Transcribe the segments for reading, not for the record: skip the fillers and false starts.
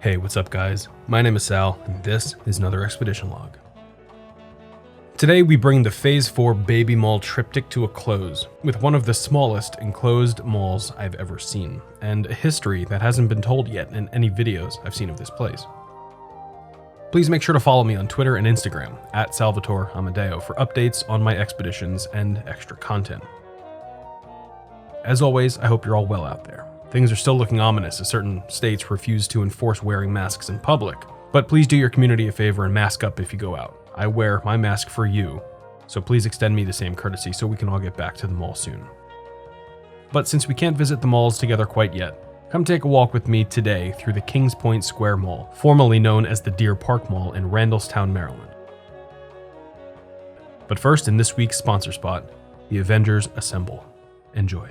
Hey, what's up guys? My name is Sal, and this is another expedition log. Today we bring the Phase 4 Baby Mall triptych to a close, with one of the smallest enclosed malls I've ever seen, and a history that hasn't been told yet in any videos I've seen of this place. Please make sure to follow me on Twitter and Instagram, @SalvatoreAmadeo, for updates on my expeditions and extra content. As always, I hope you're all well out there. Things are still looking ominous as certain states refuse to enforce wearing masks in public, but please do your community a favor and mask up if you go out. I wear my mask for you, so please extend me the same courtesy so we can all get back to the mall soon. But since we can't visit the malls together quite yet, come take a walk with me today through the Kings Point Square Mall, formerly known as the Deer Park Mall in Randallstown, Maryland. But first, in this week's sponsor spot, the Avengers Assemble. Enjoy.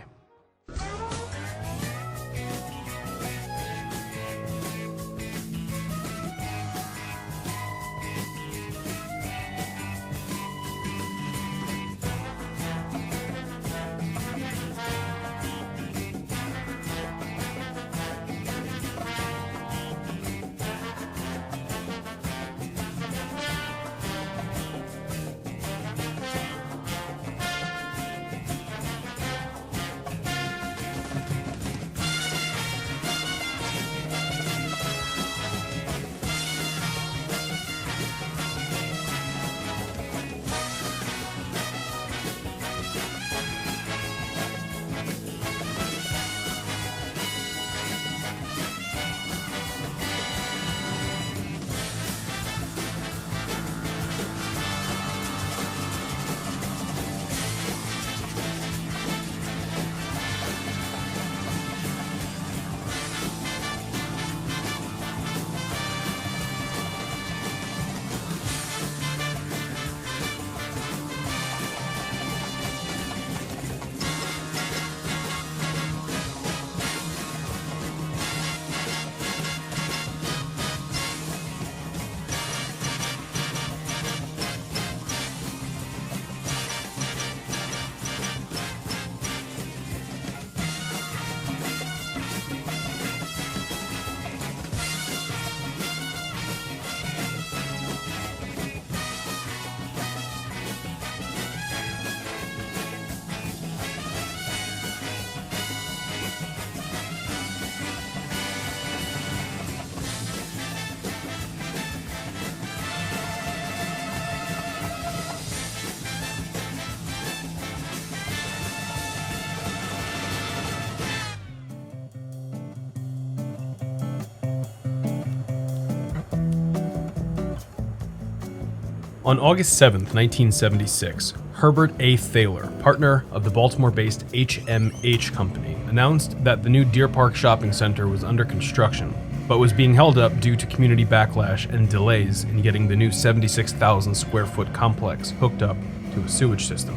On August 7, 1976, Herbert A. Thaler, partner of the Baltimore-based HMH Company, announced that the new Deer Park shopping center was under construction, but was being held up due to community backlash and delays in getting the new 76,000 square foot complex hooked up to a sewage system.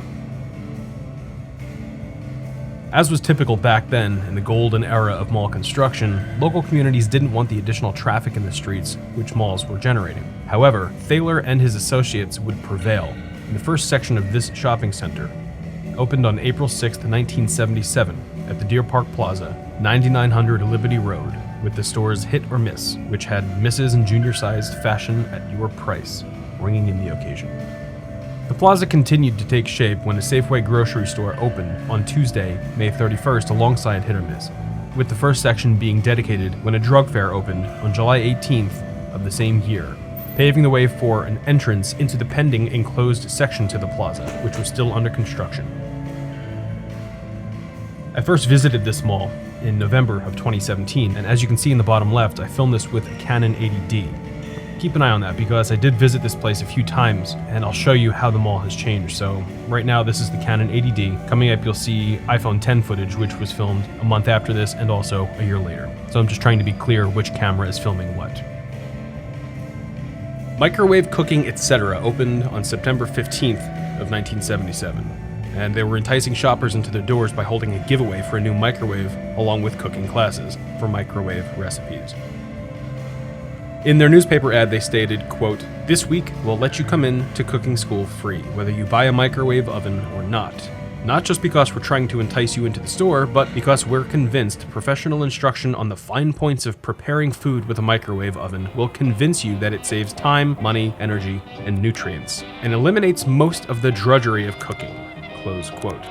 As was typical back then in the golden era of mall construction, local communities didn't want the additional traffic in the streets which malls were generating. However, Thaler and his associates would prevail, and the first section of this shopping center opened on April 6, 1977 at the Deer Park Plaza, 9900 Liberty Road, with the stores Hit or Miss, which had Mrs. and junior-sized fashion at your price, ringing in the occasion. The plaza continued to take shape when a Safeway grocery store opened on Tuesday, May 31st alongside Hit or Miss, with the first section being dedicated when a drug fair opened on July 18th of the same year, paving the way for an entrance into the pending enclosed section to the plaza, which was still under construction. I first visited this mall in November of 2017, and as you can see in the bottom left, I filmed this with a Canon 80D. keep an eye on that because I did visit this place a few times and I'll show you how the mall has changed. So right now this is the Canon 80D. Coming up you'll see iPhone 10 footage which was filmed a month after this and also a year later. So I'm just trying to be clear which camera is filming what. Microwave Cooking Etc. opened on September 15th of 1977, and they were enticing shoppers into their doors by holding a giveaway for a new microwave along with cooking classes for microwave recipes. In their newspaper ad, they stated, quote, "This week we'll let you come in to cooking school free, whether you buy a microwave oven or not. Not just because we're trying to entice you into the store, but because we're convinced professional instruction on the fine points of preparing food with a microwave oven will convince you that it saves time, money, energy, and nutrients, and eliminates most of the drudgery of cooking." Close quote.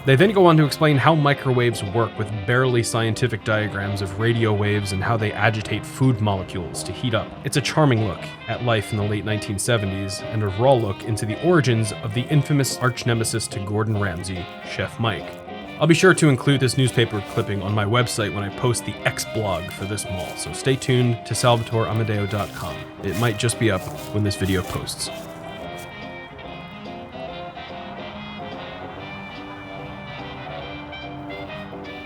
They then go on to explain how microwaves work with barely scientific diagrams of radio waves and how they agitate food molecules to heat up. It's a charming look at life in the late 1970s and a raw look into the origins of the infamous arch-nemesis to Gordon Ramsay, Chef Mike. I'll be sure to include this newspaper clipping on my website when I post the ExLog for this mall, so stay tuned to salvatoreamadeo.com. It might just be up when this video posts.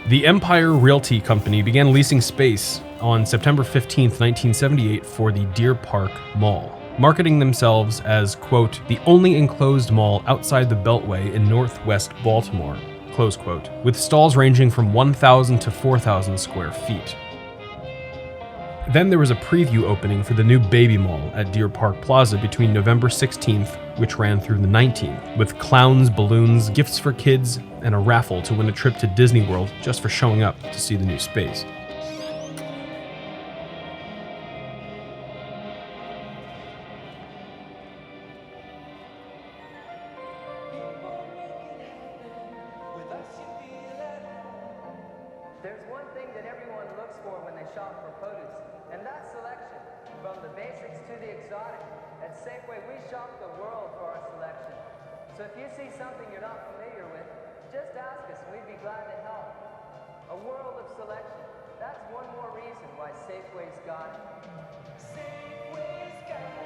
The Empire Realty Company began leasing space on September 15th, 1978 for the Deer Park Mall, marketing themselves as, quote, "the only enclosed mall outside the Beltway in Northwest Baltimore," close quote, with stalls ranging from 1,000 to 4,000 square feet. Then there was a preview opening for the new Baby Mall at Deer Park Plaza between November 16th, which ran through the 19th, with clowns, balloons, gifts for kids, and a raffle to win a trip to Disney World just for showing up to see the new space. There's one thing that everyone looks for when they shop for produce, and that's selection. From the basics to the exotic. At Safeway, we shop the world for our selection. So if you see something you're not familiar with, just ask us and we'd be glad to help. A world of selection. That's one more reason why Safeway's got it. Safeway's got it.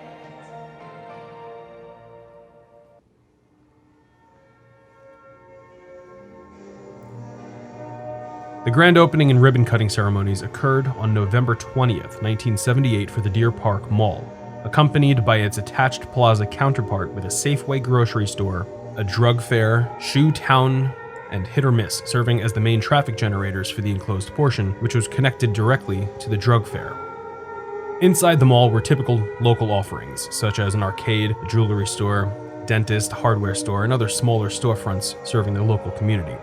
The grand opening and ribbon cutting ceremonies occurred on November 20th, 1978 for the Deer Park Mall, accompanied by its attached plaza counterpart with a Safeway grocery store, a drug fair, shoe town, and Hit or Miss serving as the main traffic generators for the enclosed portion, which was connected directly to the drug fair. Inside the mall were typical local offerings, such as an arcade, a jewelry store, dentist, hardware store, and other smaller storefronts serving the local community.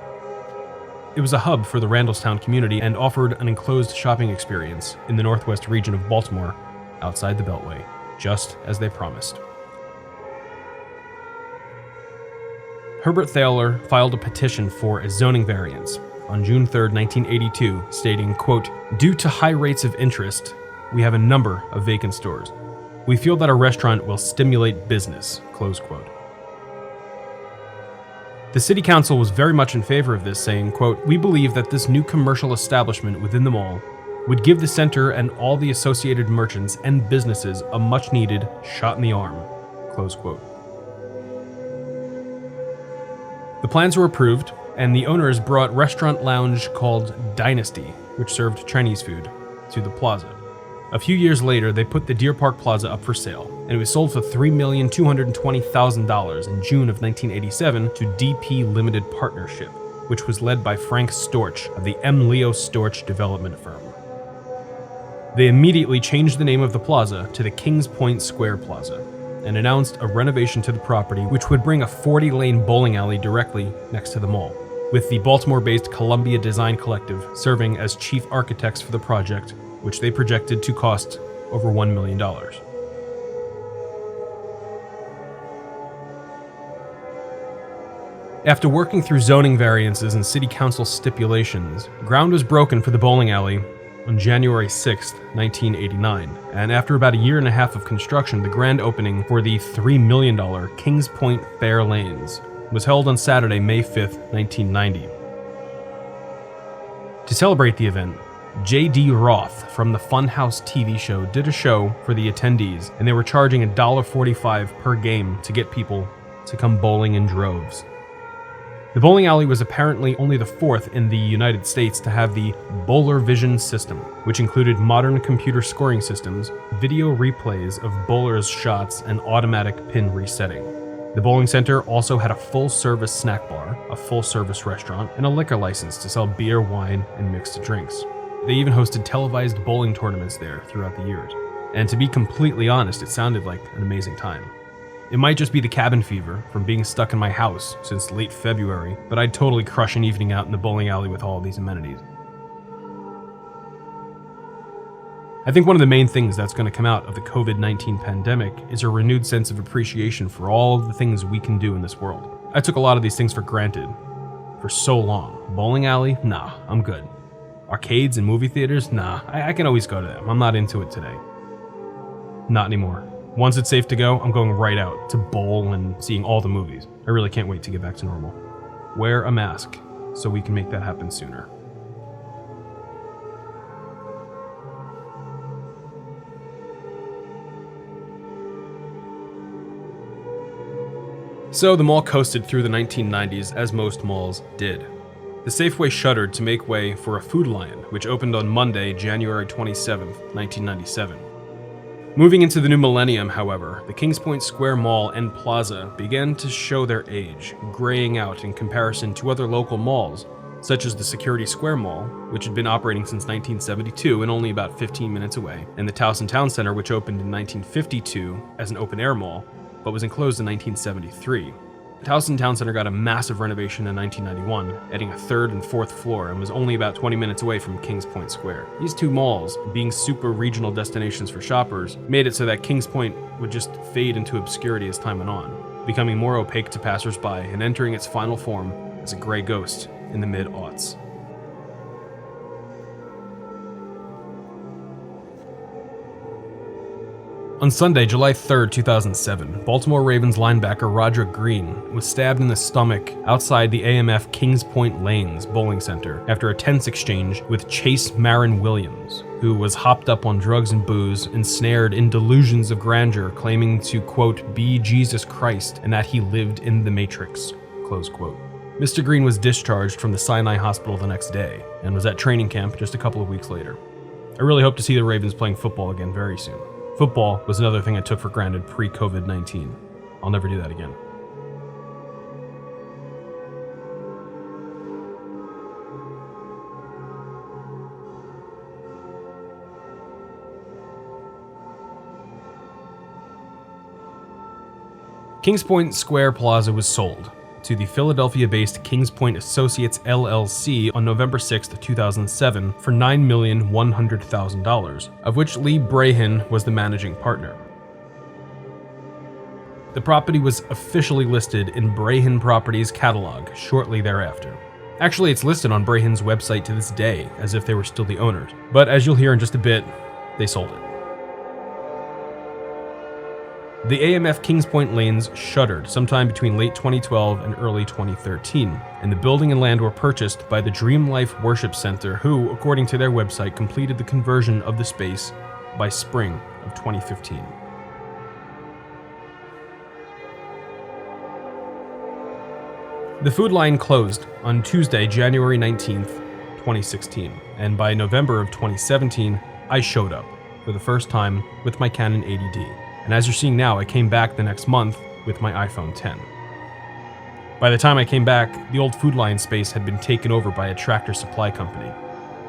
It was a hub for the Randallstown community and offered an enclosed shopping experience in the northwest region of Baltimore, outside the Beltway, just as they promised. Herbert Thaler filed a petition for a zoning variance on June 3, 1982, stating, quote, "Due to high rates of interest, we have a number of vacant stores. We feel that a restaurant will stimulate business," close quote. The city council was very much in favor of this, saying, quote, "We believe that this new commercial establishment within the mall would give the center and all the associated merchants and businesses a much-needed shot in the arm," close quote. The plans were approved, and the owners brought restaurant lounge called Dynasty, which served Chinese food, to the plaza. A few years later, they put the Deer Park Plaza up for sale, and it was sold for $3,220,000 in June of 1987 to DP Limited Partnership, which was led by Frank Storch of the M. Leo Storch development firm. They immediately changed the name of the plaza to the Kings Point Square Plaza, and announced a renovation to the property which would bring a 40-lane bowling alley directly next to the mall, with the Baltimore-based Columbia Design Collective serving as chief architects for the project, which they projected to cost over $1 million. After working through zoning variances and city council stipulations, ground was broken for the bowling alley on January 6, 1989, and after about a year and a half of construction, the grand opening for the $3 million Kings Point Fair Lanes was held on Saturday, May 5, 1990. To celebrate the event, J.D. Roth from the Funhouse TV show did a show for the attendees, and they were charging $1.45 per game to get people to come bowling in droves. The bowling alley was apparently only the fourth in the United States to have the Bowler Vision system, which included modern computer scoring systems, video replays of bowlers' shots, and automatic pin resetting. The bowling center also had a full-service snack bar, a full-service restaurant, and a liquor license to sell beer, wine, and mixed drinks. They even hosted televised bowling tournaments there throughout the years. And to be completely honest, it sounded like an amazing time. It might just be the cabin fever from being stuck in my house since late February, but I'd totally crush an evening out in the bowling alley with all of these amenities. I think one of the main things that's going to come out of the COVID-19 pandemic is a renewed sense of appreciation for all of the things we can do in this world. I took a lot of these things for granted for so long. Bowling alley? Nah, I'm good. Arcades and movie theaters? Nah, I can always go to them. I'm not into it today. Not anymore. Once it's safe to go, I'm going right out to bowl and seeing all the movies. I really can't wait to get back to normal. Wear a mask so we can make that happen sooner. So the mall coasted through the 1990s as most malls did. The Safeway shuttered to make way for a Food Lion, which opened on Monday, January 27, 1997. Moving into the new millennium, however, the Kings Point Square Mall and Plaza began to show their age, graying out in comparison to other local malls, such as the Security Square Mall, which had been operating since 1972 and only about 15 minutes away, and the Towson Town Center, which opened in 1952 as an open-air mall, but was enclosed in 1973. Towson Town Center got a massive renovation in 1991, adding a third and fourth floor, and was only about 20 minutes away from Kings Point Square. These two malls, being super regional destinations for shoppers, made it so that Kings Point would just fade into obscurity as time went on, becoming more opaque to passersby and entering its final form as a gray ghost in the mid-aughts. On Sunday, July 3, 2007, Baltimore Ravens linebacker Roderick Green was stabbed in the stomach outside the AMF Kings Point Lanes bowling center after a tense exchange with Chase Marin Williams, who was hopped up on drugs and booze, ensnared in delusions of grandeur, claiming to, quote, be Jesus Christ and that he lived in the Matrix, close quote. Mr. Green was discharged from the Sinai Hospital the next day and was at training camp just a couple of weeks later. I really hope to see the Ravens playing football again very soon. Football was another thing I took for granted pre-COVID-19. I'll never do that again. Kings Point Square Plaza was sold to the Philadelphia-based Kings Point Associates LLC on November 6, 2007 for $9,100,000, of which Lee Brahin was the managing partner. The property was officially listed in Brahin Properties catalog shortly thereafter. Actually, it's listed on Brahin's website to this day as if they were still the owners, but as you'll hear in just a bit, they sold it. The AMF Kings Point Lanes shuttered sometime between late 2012 and early 2013, and the building and land were purchased by the Dream Life Worship Center, who, according to their website, completed the conversion of the space by spring of 2015. The Food Lion closed on Tuesday, January 19th, 2016, and by November of 2017, I showed up for the first time with my Canon 80D. And as you're seeing now, I came back the next month with my iPhone 10. By the time I came back, the old Food Lion space had been taken over by a Tractor Supply company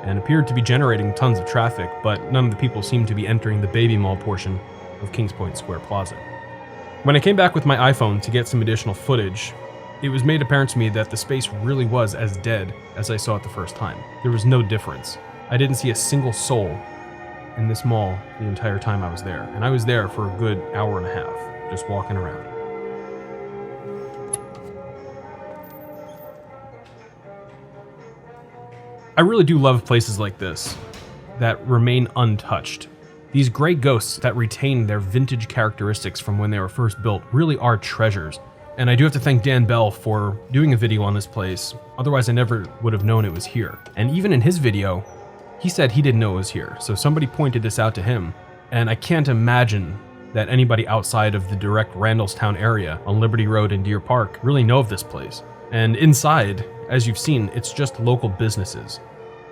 and appeared to be generating tons of traffic, but none of the people seemed to be entering the Baby Mall portion of Kings Point Square Plaza. When I came back with my iPhone to get some additional footage, it was made apparent to me that the space really was as dead as I saw it the first time. There was no difference. I didn't see a single soul in this mall the entire time I was there, and I was there for a good hour and a half, just walking around. I really do love places like this that remain untouched. These gray ghosts that retain their vintage characteristics from when they were first built really are treasures And I do have to thank Dan Bell for doing a video on this place, otherwise I never would have known it was here. And even in his video, he said he didn't know it was here, so somebody pointed this out to him. And I can't imagine that anybody outside of the direct Randallstown area on Liberty Road in Deer Park really know of this place. And inside, as you've seen, it's just local businesses.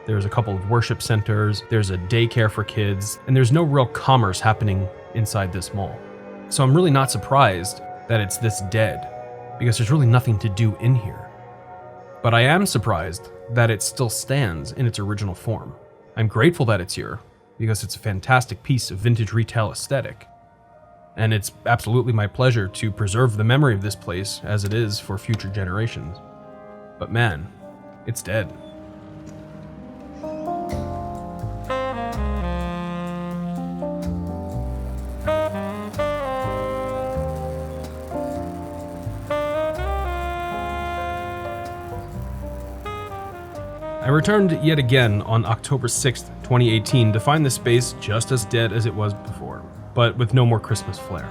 There's a couple of worship centers, there's a daycare for kids, and there's no real commerce happening inside this mall. So I'm really not surprised that it's this dead, because there's really nothing to do in here. But I am surprised that it still stands in its original form. I'm grateful that it's here, because it's a fantastic piece of vintage retail aesthetic. And it's absolutely my pleasure to preserve the memory of this place as it is for future generations. But man, it's dead. I returned yet again on October 6th, 2018 to find the space just as dead as it was before, but with no more Christmas flair.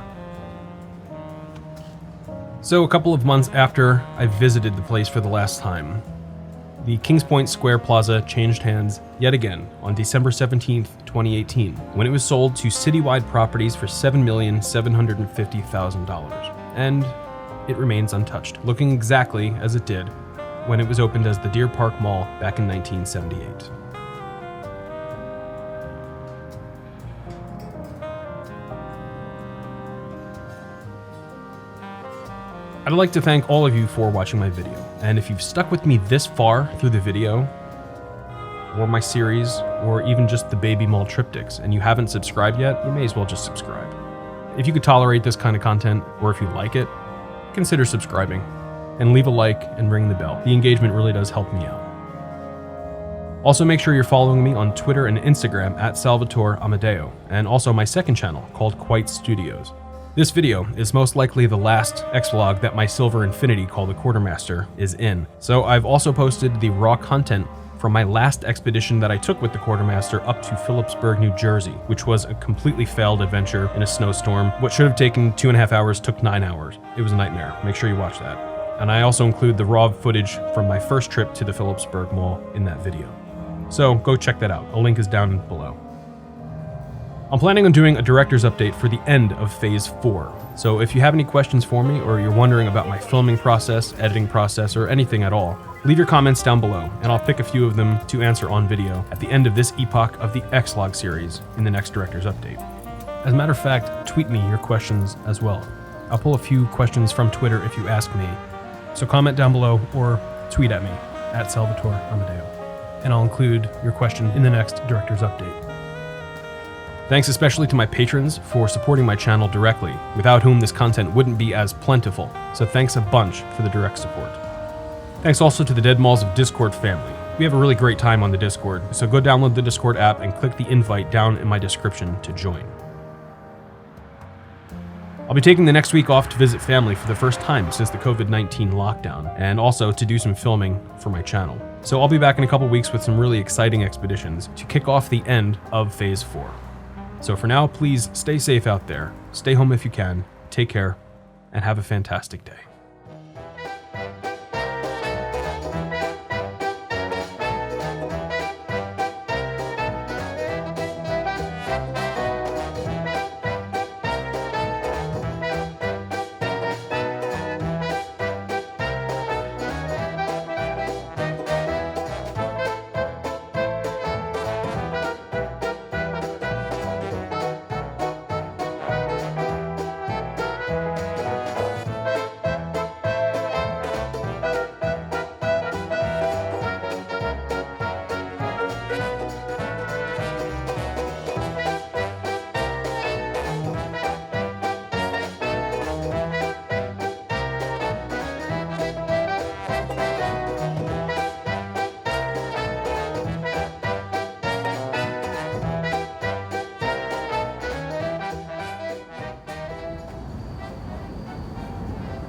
So a couple of months after I visited the place for the last time, the Kings Point Square Plaza changed hands yet again on December 17th, 2018, when it was sold to Citywide Properties for $7,750,000, and it remains untouched, looking exactly as it did when it was opened as the Deer Park Mall back in 1978. I'd like to thank all of you for watching my video, and if you've stuck with me this far through the video, or my series, or even just the Baby Mall triptychs, and you haven't subscribed yet, you may as well just subscribe. If you could tolerate this kind of content, or if you like it, consider subscribing. And leave a like and ring the bell. The engagement really does help me out. Also, make sure you're following me on Twitter and Instagram at Salvatore Amadeo, and also my second channel called Quite Studios. This video is most likely the last ExLog that my Silver Infinity called the Quartermaster is in. So I've also posted the raw content from my last expedition that I took with the Quartermaster up to Phillipsburg, New Jersey, which was a completely failed adventure in a snowstorm. What should have taken 2.5 hours took 9 hours. It was a nightmare. Make sure you watch that. And I also include the raw footage from my first trip to the Phillipsburg Mall in that video. So go check that out. A link is down below. I'm planning on doing a director's update for the end of Phase 4. So if you have any questions for me, or you're wondering about my filming process, editing process, or anything at all, leave your comments down below, and I'll pick a few of them to answer on video at the end of this epoch of the ExLog series in the next director's update. As a matter of fact, tweet me your questions as well. I'll pull a few questions from Twitter if you ask me. So comment down below or tweet at me at Salvatore Amadeo, and I'll include your question in the next director's update. Thanks especially to my patrons for supporting my channel directly, without whom this content wouldn't be as plentiful, so thanks a bunch for the direct support. Thanks also to the Dead Malls of Discord family. We have a really great time on the Discord, so go download the Discord app and click the invite down in my description to join. I'll be taking the next week off to visit family for the first time since the COVID-19 lockdown, and also to do some filming for my channel. So I'll be back in a couple weeks with some really exciting expeditions to kick off the end of Phase 4. So for now, please stay safe out there, stay home if you can, take care, and have a fantastic day.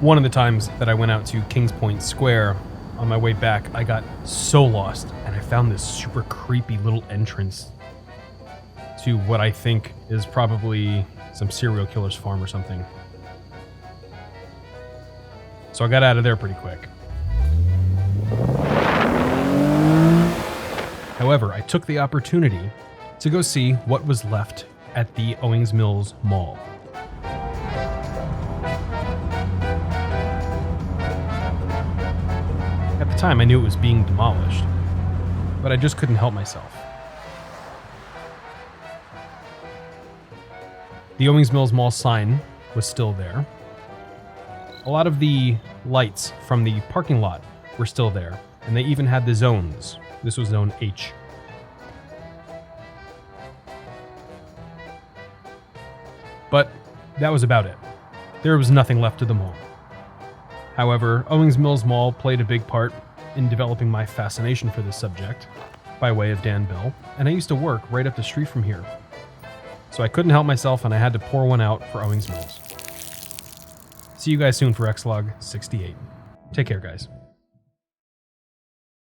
One of the times that I went out to Kings Point Square, on my way back, I got so lost, and I found this super creepy little entrance to what I think is probably some serial killer's farm or something. So I got out of there pretty quick. However, I took the opportunity to go see what was left at the Owings Mills Mall. At the time, I knew it was being demolished, but I just couldn't help myself. The Owings Mills Mall sign was still there. A lot of the lights from the parking lot were still there, and they even had the zones. This was zone H. But that was about it. There was nothing left of the mall. However, Owings Mills Mall played a big part in developing my fascination for this subject, by way of Dan Bell, and I used to work right up the street from here. So I couldn't help myself and I had to pour one out for Owings Mills. See you guys soon for ExLog 68. Take care, guys.